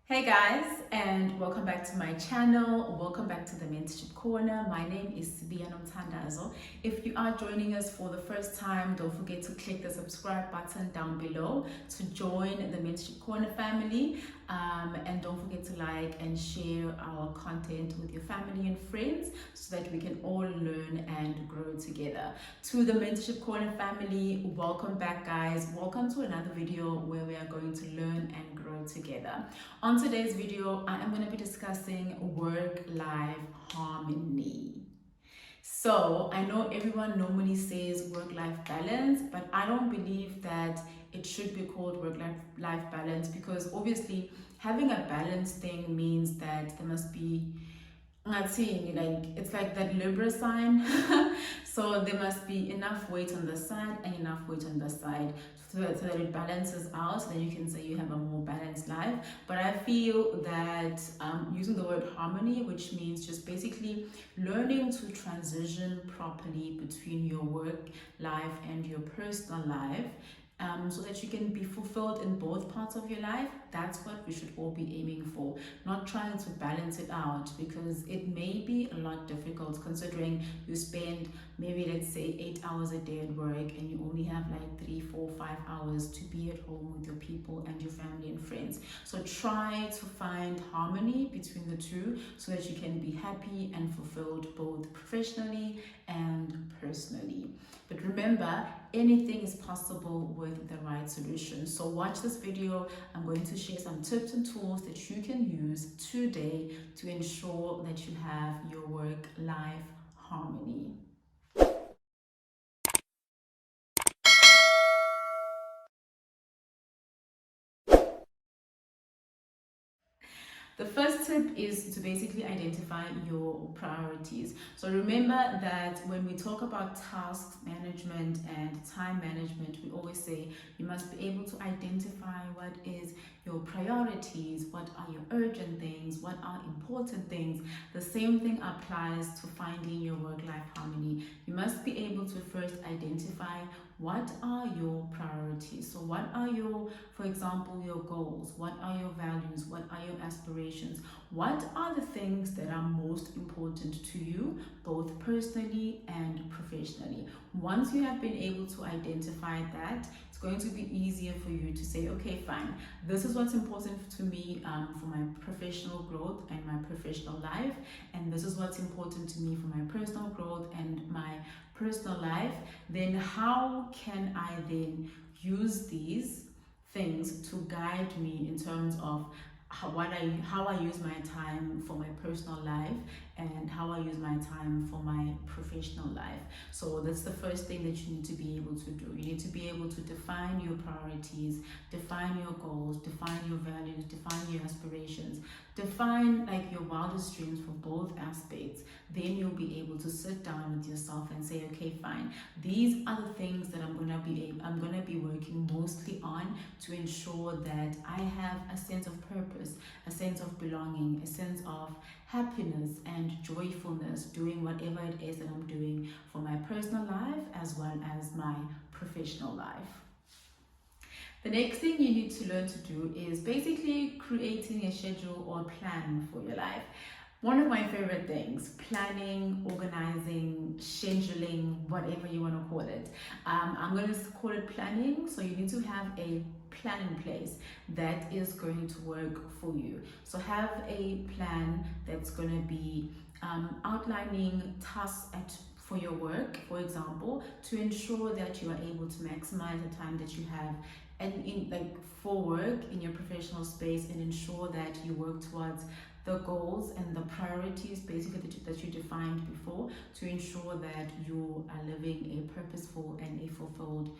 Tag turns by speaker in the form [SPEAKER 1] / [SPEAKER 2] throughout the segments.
[SPEAKER 1] Hey guys, and welcome back to my channel. Welcome back to the Mentorship Corner. My name is Sibiya Nomthandazo. If you are joining us for the first time, don't forget to click the subscribe button down below to join the Mentorship Corner family. And don't forget to like and share our content with your family and friends so that we can all learn and grow together. To the Mentorship Corner family, welcome back guys. Welcome to another video where we are going to learn and grow together. On today's video, I am going to be discussing work-life harmony. So I know everyone normally says work-life balance, but I don't believe that it should be called work-life balance, because obviously having a balanced thing means that there must be, I'm seeing like it's like that Libra sign. So there must be enough weight on the side and enough weight on the side so that it balances out, so then you can say you have a more balanced life. But I feel that using the word harmony, which means just basically learning to transition properly between your work life and your personal life, so that you can be fulfilled in both parts of your life. That's what we should all be aiming for, not trying to balance it out, because it may be a lot difficult considering you spend maybe, let's say, 8 hours a day at work and you only have like 3, 4, 5 hours to be at home with your people and your family and friends. So try to find harmony between the two so that you can be happy and fulfilled both professionally and personally. But remember, anything is possible with the right solution. So watch this video. I'm going to share some tips and tools that you can use today to ensure that you have your work-life harmony. The first tip is to basically identify your priorities. So remember that when we talk about task management and time management, we always say you must be able to identify what is your priorities, what are your urgent things, what are important things. The same thing applies to finding your work-life harmony. You must be able to first identify what are your priorities. So what are your, for example, your goals? What are your values? What are your aspirations? What are the things that are most important to you, both personally and professionally? Once you have been able to identify that, it's going to be easier for you to say, okay, fine, this is what's important to me for my professional growth and my professional life, and this is what's important to me for my personal growth and my personal life. Then how can I then use these things to guide me in terms of how I use my time for my personal life and how I use my time for my professional life. So that's the first thing that you need to be able to do. You need to be able to define your priorities, define your goals, define your values, define your aspirations, define like your wildest dreams for both aspects. Then you'll be able to sit down with yourself and say, okay, fine, these are the things that I'm gonna be working mostly on to ensure that I have a sense of purpose, a sense of belonging, a sense of happiness and joyfulness doing whatever it is that I'm doing for my personal life as well as my professional life. The next thing you need to learn to do is basically creating a schedule or plan for your life. One of my favorite things: planning, organizing, scheduling, whatever you want to call it. I'm going to call it planning. So you need to have a plan in place that is going to work for you. So have a plan that's going to be outlining tasks for your work, for example, to ensure that you are able to maximize the time that you have and in like for work in your professional space, and ensure that you work towards the goals and the priorities basically that you defined before, to ensure that you are living a purposeful and a fulfilled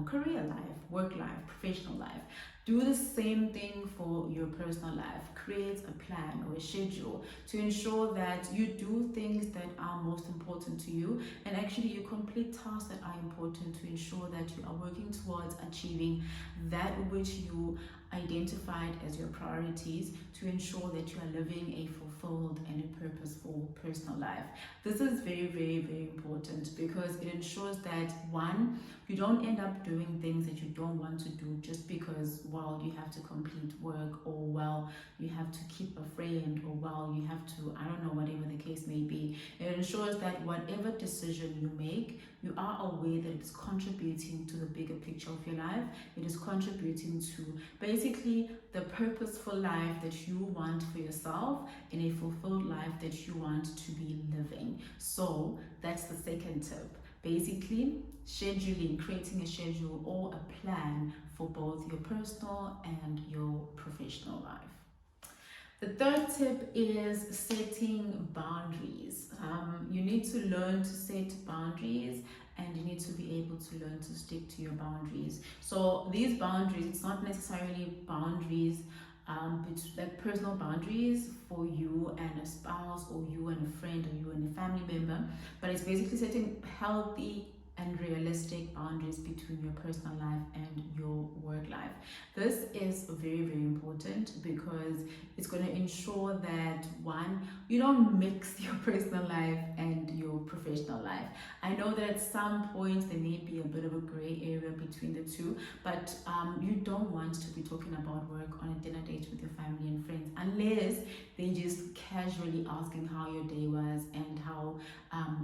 [SPEAKER 1] career life, work life, professional life. Do the same thing for your personal life. Create a plan or a schedule to ensure that you do things that are most important to you, and actually you complete tasks that are important to ensure that you are working towards achieving that which you identified as your priorities, to ensure that you are living a fulfilled and a purposeful personal life. This is very, very, very important, because it ensures that, one, you don't end up doing things that you don't want to do just because, well, you have to complete work, or, well, you have to keep a friend, or well, you have to, I don't know, whatever the case may be. It ensures that whatever decision you make, you are aware that it's contributing to the bigger picture of your life. It is contributing to basically the purposeful life that you want for yourself, and a fulfilled life that you want to be living. So that's the second tip. Basically, scheduling, creating a schedule or a plan for both your personal and your professional life. The third tip is setting boundaries. You need to learn to set boundaries, and you need to be able to learn to stick to your boundaries. So these boundaries, it's not necessarily boundaries, like personal boundaries for you and a spouse, or you and a friend, or you and a family member, but it's basically setting healthy and realistic boundaries between your personal life and your work life. This is very, very important because it's going to ensure that, one, you don't mix your personal life and your professional life. I know that at some points there may be a bit of a gray area between the two, but you don't want to be talking about work on a dinner date with your family and friends, unless they're just casually asking how your day was and how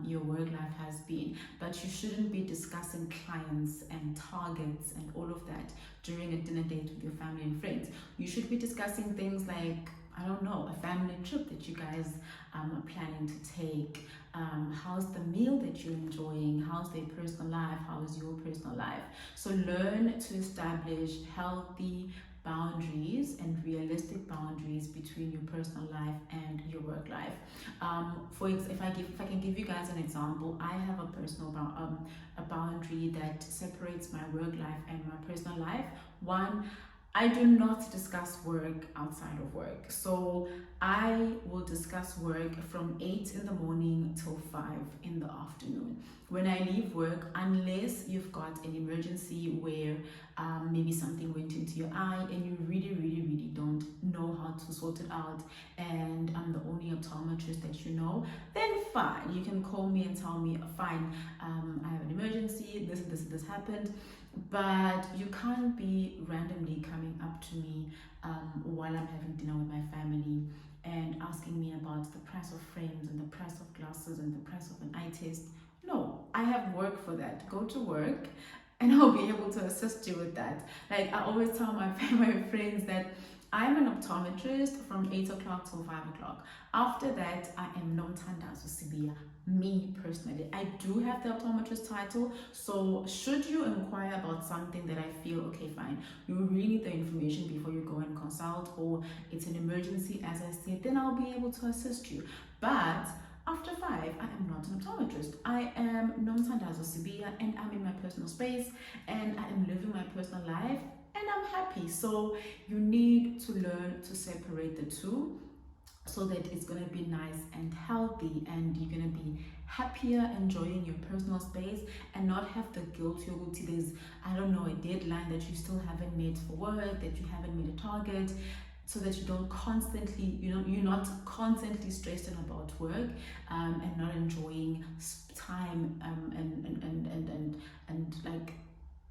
[SPEAKER 1] your work life has been. But you shouldn't be discussing clients and targets and all of that during a dinner date with your family and friends. You should be discussing things like, I don't know, a family trip that you guys are planning to take. How's the meal that you're enjoying? How's their personal life? How is your personal life? So learn to establish healthy boundaries and realistic boundaries between your personal life and your work life. If I can give you guys an example, I have a personal a boundary that separates my work life and my personal life. One, I do not discuss work outside of work. So I will discuss work from 8 in the morning till 5 in the afternoon. When I leave work, unless you've got an emergency where maybe something went into your eye and you really, really, really don't know how to sort it out, and I'm the only optometrist that you know, then fine. You can call me and tell me, fine, I have an emergency, this happened. But you can't be randomly coming up to me while I'm having dinner with my family and asking me about the price of frames and the price of glasses and the price of an eye test. No, I have work for that. Go to work and I'll be able to assist you with that. Like I always tell my friends that I'm an optometrist from 8 o'clock till 5 o'clock. After that, I am Nomthandazo Sibiya. Me personally, I do have the optometrist title, so should you inquire about something that I feel, okay, fine, you really need the information before you go and consult, or it's an emergency as I said, then I'll be able to assist you. But after 5, I am not an optometrist. I am Nomthandazo Sibiya, and I'm in my personal space, and I am living my personal life, and I'm happy. So you need to learn to separate the two, so that it's going to be nice and healthy, and you're going to be happier enjoying your personal space and not have the guilt. There's, I don't know, a deadline that you still haven't met for work, that you haven't met a target, so that you don't constantly, you're not constantly stressed about work and not enjoying time and like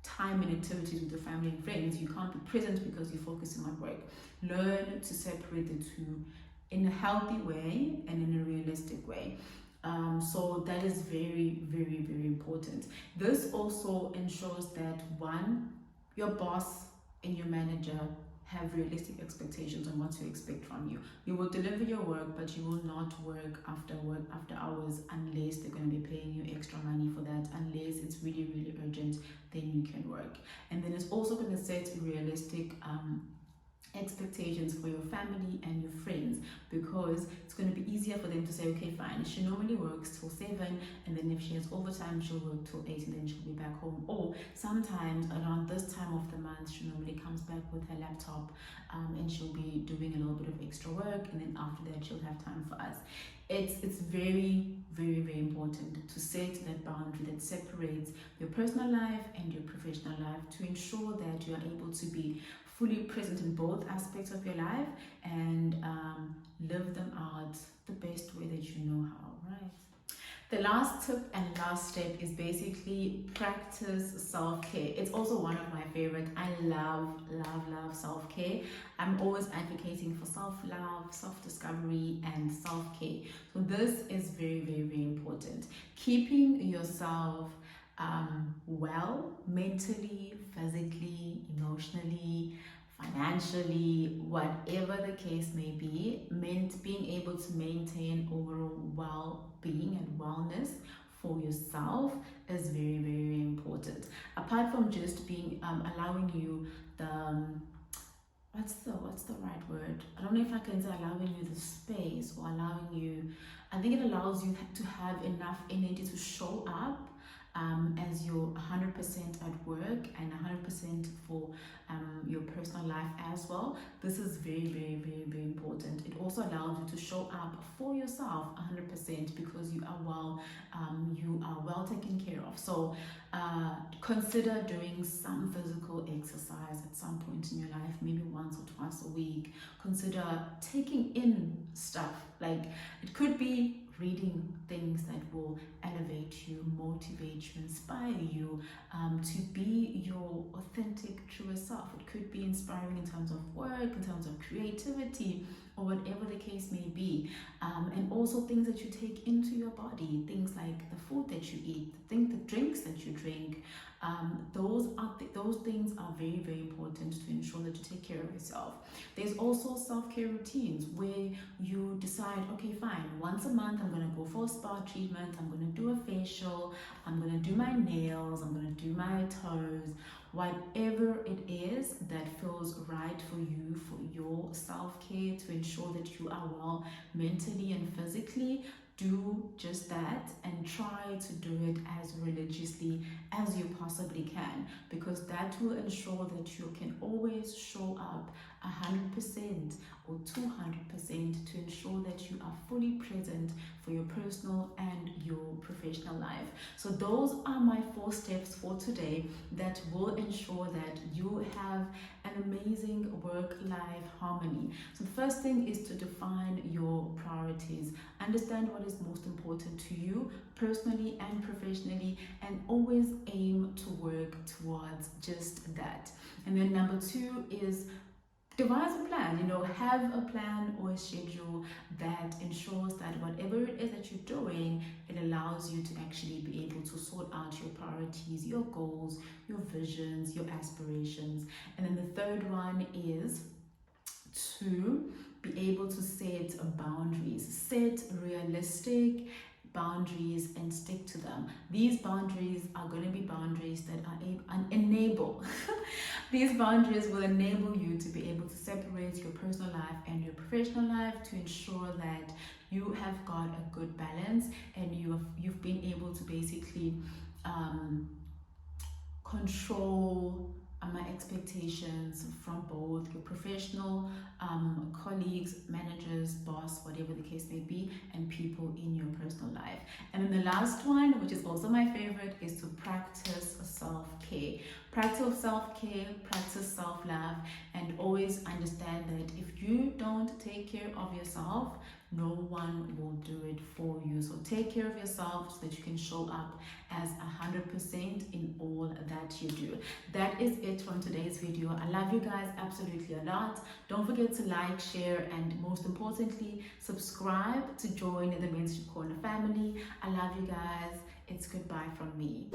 [SPEAKER 1] time and activities with your family and friends. You can't be present because you're focusing on work. Learn to separate the two in a healthy way and in a realistic way. So that is very, very, very important. This also ensures that, one, your boss and your manager have realistic expectations on what to expect from you. You will deliver your work, but you will not work after hours unless they're going to be paying you extra money for that. Unless it's really, really urgent, then you can work. And then it's also going to set realistic expectations for your family and your friends, because it's going to be easier for them to say, okay, fine, she normally works till 7, and then if she has overtime she'll work till 8, and then she'll be back home. Or sometimes around this time of the month she normally comes back with her laptop and she'll be doing a little bit of extra work, and then after that she'll have time for us. It's very, very, very important to set that boundary that separates your personal life and your professional life, to ensure that you are able to be fully present in both aspects of your life and live them out the best way that you know how, right? The last tip and last step is basically practice self-care. It's also one of my favorite. I love, love, love self-care. I'm always advocating for self-love, self-discovery, and self-care. So this is very, very, very important. Keeping yourself well, mentally, physically, emotionally, financially, whatever the case may be, meant being able to maintain overall well-being and wellness for yourself is very, very, very important. Apart from just being allowing you the what's the right word? I don't know if I can say allowing you the space or allowing you. I think it allows you to have enough energy to show up as you're 100% at work and 100% for your personal life as well. This is very, very, very, very important. It also allows you to show up for yourself 100% because you are well taken care of. So consider doing some physical exercise at some point in your life, maybe once or twice a week. Consider taking in stuff, like it could be reading things that will elevate you, motivate you, inspire you to be your authentic, truest self. It could be inspiring in terms of work, in terms of creativity, or whatever the case may be. And also things that you take into your body, things like the food that you eat, the drinks that you drink. Those things are very, very important to ensure that you take care of yourself. There's also self-care routines where you decide, okay, fine, once a month I'm going to go for a spa treatment, I'm going to do a facial, I'm going to do my nails, I'm going to do my toes, whatever it is that feels right for you, for your self-care, to ensure that you are well mentally and physically. Do just that and try to do it as religiously as you possibly can, because that will ensure that you can always show up 100% or 200% to ensure that you are fully present for your personal and your professional life. So those are my 4 steps for today that will ensure that you have an amazing work-life harmony. So the first thing is to define your priorities. Understand what is most important to you personally and professionally, and always aim to work towards just that. And then number 2 is devise a plan. Have a plan or a schedule that ensures that whatever it is that you're doing, it allows you to actually be able to sort out your priorities, your goals, your visions, your aspirations. And then the third one is to be able to set boundaries, set realistic boundaries and stick to them. These boundaries are going to be boundaries that enable these boundaries will enable you to be able to separate your personal life and your professional life to ensure that you have got a good balance and you've been able to basically control my expectations from both your professional colleagues, managers, boss, whatever the case may be, and people in your personal life. And then the last one, which is also my favorite, is to practice self-care. Practice self-care, practice self-love, and always understand that if you don't take care of yourself, no one will do it for you. So take care of yourself so that you can show up as 100% in all that you do. That is it from today's video. I love you guys absolutely a lot. Don't forget to like, share, and most importantly, subscribe to join the Mentorship Corner family. I love you guys. It's goodbye from me.